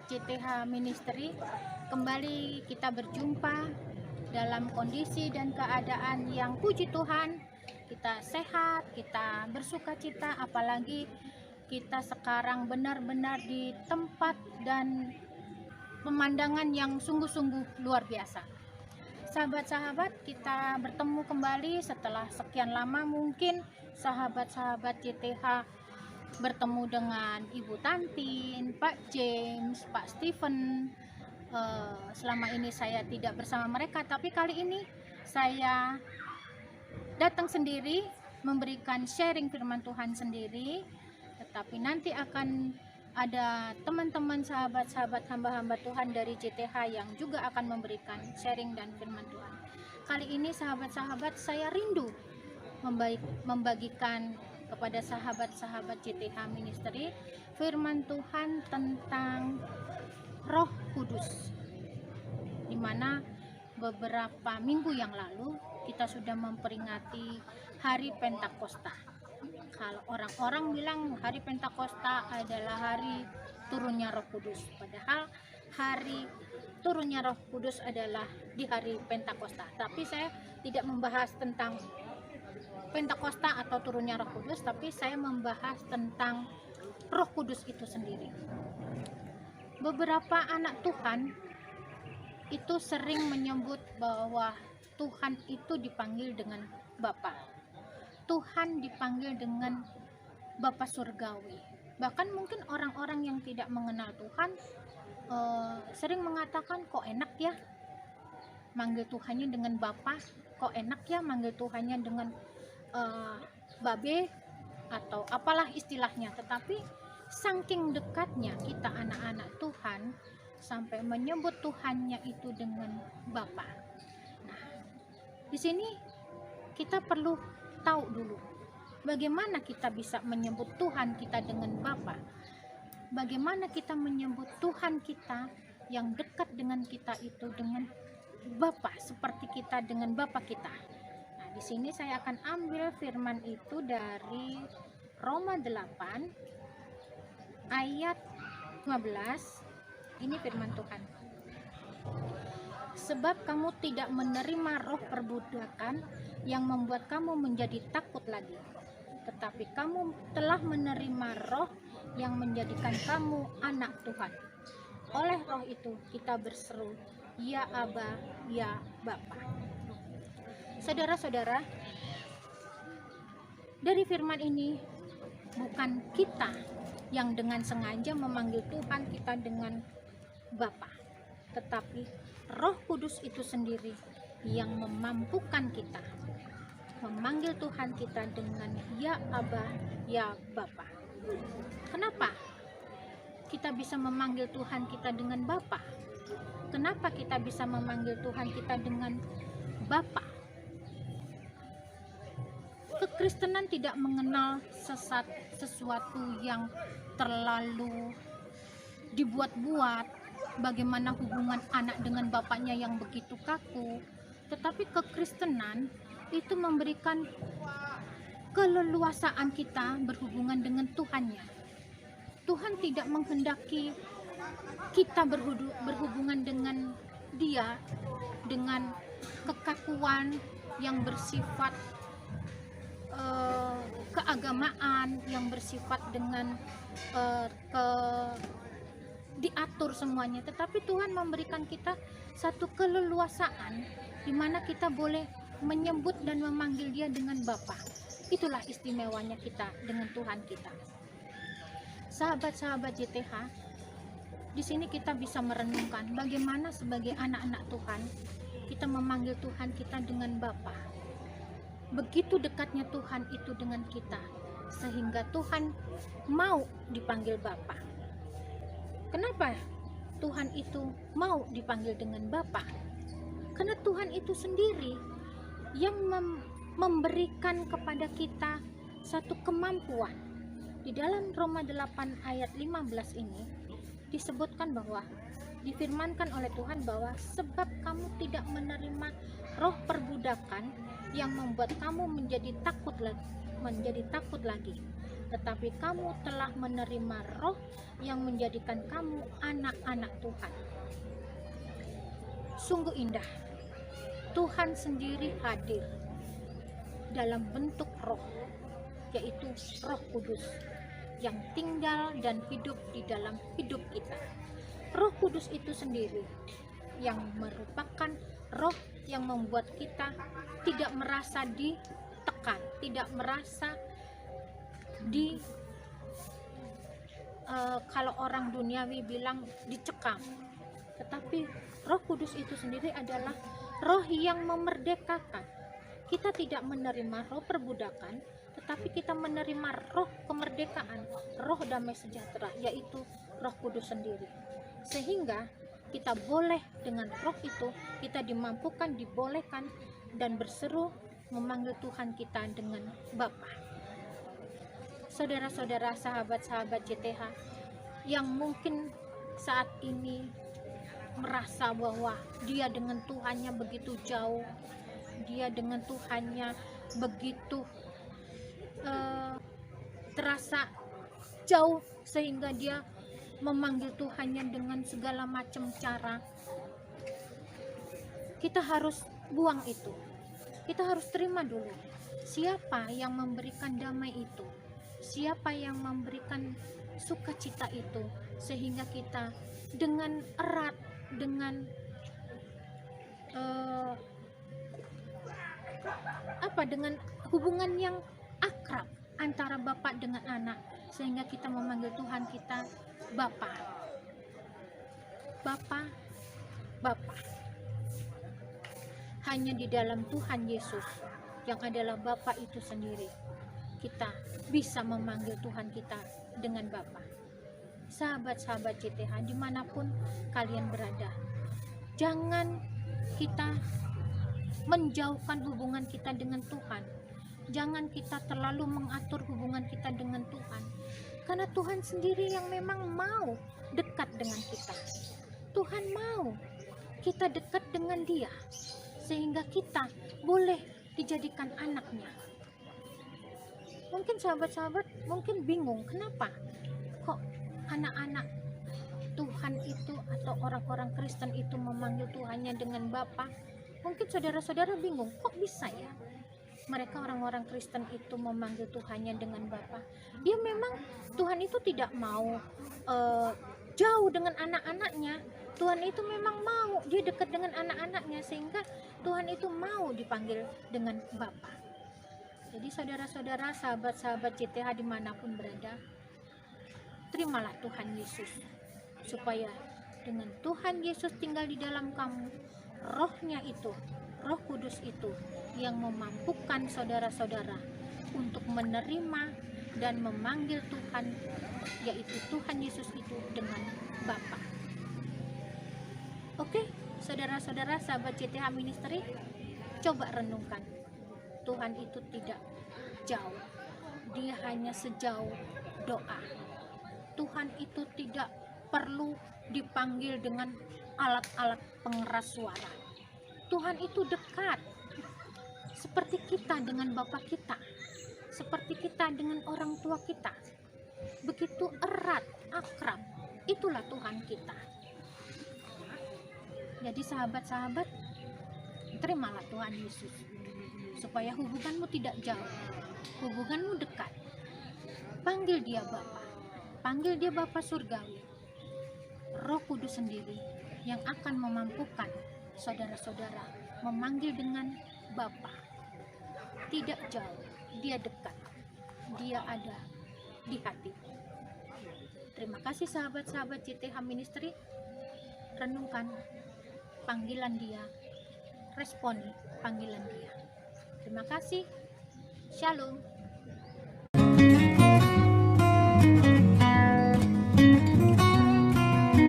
JTH Ministry. Kembali kita berjumpa dalam kondisi dan keadaan yang puji Tuhan kita sehat, kita bersukacita, apalagi kita sekarang benar-benar di tempat dan pemandangan yang sungguh-sungguh luar biasa. Sahabat-sahabat, kita bertemu kembali setelah sekian lama. Mungkin sahabat-sahabat JTH bertemu dengan Ibu Tantin, Pak James, Pak Stephen. Selama ini saya tidak bersama mereka, tapi kali ini saya datang sendiri memberikan sharing firman Tuhan sendiri. Tetapi nanti akan ada teman-teman sahabat-sahabat hamba-hamba Tuhan dari JTH yang juga akan memberikan sharing dan firman Tuhan. Kali ini sahabat-sahabat, saya rindu membagikan kepada sahabat-sahabat JTH Ministry firman Tuhan tentang Roh Kudus, di mana beberapa minggu yang lalu kita sudah memperingati Hari Pentakosta. Kalau orang-orang bilang Hari Pentakosta adalah hari turunnya Roh Kudus, padahal hari turunnya Roh Kudus adalah di hari Pentakosta. Tapi saya tidak membahas tentang Pentakosta atau turunnya Roh Kudus, tapi saya membahas tentang Roh Kudus itu sendiri. Beberapa anak Tuhan itu sering menyebut bahwa Tuhan itu dipanggil dengan Bapa. Tuhan dipanggil dengan Bapa Surgawi. Bahkan mungkin orang-orang yang tidak mengenal Tuhan sering mengatakan, kok enak ya manggil Tuhannya dengan Bapa, kok enak ya manggil Tuhannya dengan babe atau apalah istilahnya. Tetapi saking dekatnya kita anak-anak Tuhan sampai menyebut Tuhannya itu dengan Bapa. Nah, di sini kita perlu tahu dulu bagaimana kita bisa menyebut Tuhan kita dengan Bapa. Bagaimana kita menyebut Tuhan kita yang dekat dengan kita itu dengan Bapa, seperti kita dengan Bapa kita. Nah, di sini saya akan ambil firman itu dari Roma 8 ayat 15. Ini firman Tuhan. Sebab kamu tidak menerima roh perbudakan yang membuat kamu menjadi takut lagi, tetapi kamu telah menerima roh yang menjadikan kamu anak Tuhan. Oleh roh itu kita berseru, ya Aba, ya Bapa. Saudara-saudara, dari firman ini bukan kita yang dengan sengaja memanggil Tuhan kita dengan Bapa, tetapi Roh Kudus itu sendiri yang memampukan kita memanggil Tuhan kita dengan ya Aba, ya Bapa. Kenapa kita bisa memanggil Tuhan kita dengan Bapa? Kenapa kita bisa memanggil Tuhan kita dengan Bapa? Kekristenan tidak mengenal sesuatu yang terlalu dibuat-buat, bagaimana hubungan anak dengan bapaknya yang begitu kaku. Tetapi kekristenan itu memberikan keleluasaan kita berhubungan dengan Tuhannya. Tuhan tidak menghendaki kita berhubungan dengan Dia dengan kekakuan yang bersifat keagamaan, yang bersifat dengan diatur semuanya. Tetapi Tuhan memberikan kita satu keleluasaan di mana kita boleh menyebut dan memanggil Dia dengan Bapa. Itulah istimewanya kita dengan Tuhan kita. Sahabat-sahabat JTH, di sini kita bisa merenungkan bagaimana sebagai anak-anak Tuhan kita memanggil Tuhan kita dengan Bapa. Begitu dekatnya Tuhan itu dengan kita, sehingga Tuhan mau dipanggil Bapa. Kenapa Tuhan itu mau dipanggil dengan Bapa? Karena Tuhan itu sendiri yang memberikan kepada kita satu kemampuan. Di dalam Roma 8 ayat 15 ini disebutkan bahwa difirmankan oleh Tuhan bahwa sebab kamu tidak menerima roh perbudakan yang membuat kamu menjadi takut lagi, tetapi kamu telah menerima Roh yang menjadikan kamu anak-anak Tuhan. Sungguh indah, Tuhan sendiri hadir dalam bentuk Roh, yaitu Roh Kudus yang tinggal dan hidup di dalam hidup kita. Roh Kudus itu sendiri yang merupakan Roh yang membuat kita tidak merasa ditekan, tidak merasa kalau orang duniawi bilang dicekam. Tetapi Roh Kudus itu sendiri adalah Roh yang memerdekakan. Kita tidak menerima roh perbudakan, tetapi kita menerima roh kemerdekaan, roh damai sejahtera, yaitu Roh Kudus sendiri. Sehingga kita boleh dengan roh itu, kita dimampukan, dibolehkan, dan berseru memanggil Tuhan kita dengan Bapa. Saudara-saudara, sahabat-sahabat JTH yang mungkin saat ini merasa bahwa dia dengan Tuhannya begitu jauh, dia dengan Tuhannya begitu terasa jauh sehingga dia memanggil Tuhannya dengan segala macam cara. Kita harus buang itu. Kita harus terima dulu siapa yang memberikan damai itu, siapa yang memberikan sukacita itu, sehingga kita dengan erat, dengan dengan hubungan yang akrab antara bapak dengan anak, sehingga kita memanggil Tuhan kita Bapa. Bapa, Bapa. Hanya di dalam Tuhan Yesus yang adalah Bapa itu sendiri kita bisa memanggil Tuhan kita dengan Bapa. Sahabat-sahabat JTH dimanapun kalian berada, jangan kita menjauhkan hubungan kita dengan Tuhan. Jangan kita terlalu mengatur hubungan kita dengan Tuhan, karena Tuhan sendiri yang memang mau dekat dengan kita. Tuhan mau kita dekat dengan Dia, sehingga kita boleh dijadikan anaknya. Mungkin sahabat-sahabat mungkin bingung, kenapa kok anak-anak Tuhan itu atau orang-orang Kristen itu memanggil Tuhannya dengan Bapa? Mungkin saudara-saudara bingung, kok bisa ya mereka orang-orang Kristen itu memanggil Tuhannya dengan Bapa? Ya memang Tuhan itu tidak mau jauh dengan anak-anaknya. Tuhan itu memang mau dia dekat dengan anak-anaknya, sehingga Tuhan itu mau dipanggil dengan Bapa. Jadi saudara-saudara, sahabat-sahabat JTH dimanapun berada, terimalah Tuhan Yesus, supaya dengan Tuhan Yesus tinggal di dalam kamu, Rohnya itu, Roh Kudus itu yang memampukan saudara-saudara untuk menerima dan memanggil Tuhan, yaitu Tuhan Yesus itu dengan Bapa. Oke, saudara-saudara, sahabat JTH Ministry, coba renungkan. Tuhan itu tidak jauh, Dia hanya sejauh doa. Tuhan itu tidak perlu dipanggil dengan alat-alat pengeras suara. Tuhan itu dekat, seperti kita dengan Bapa kita, seperti kita dengan orang tua kita. Begitu erat, akrab, itulah Tuhan kita. Jadi sahabat-sahabat, terimalah Tuhan Yesus, supaya hubunganmu tidak jauh, hubunganmu dekat. Panggil Dia Bapa, panggil Dia Bapa surgawi. Roh Kudus sendiri yang akan memampukan saudara-saudara memanggil dengan Bapa. Tidak jauh, Dia dekat, Dia ada di hati. Terima kasih sahabat-sahabat JTH Ministry. Renungkan panggilan Dia, responi panggilan Dia. Terima kasih. Shalom.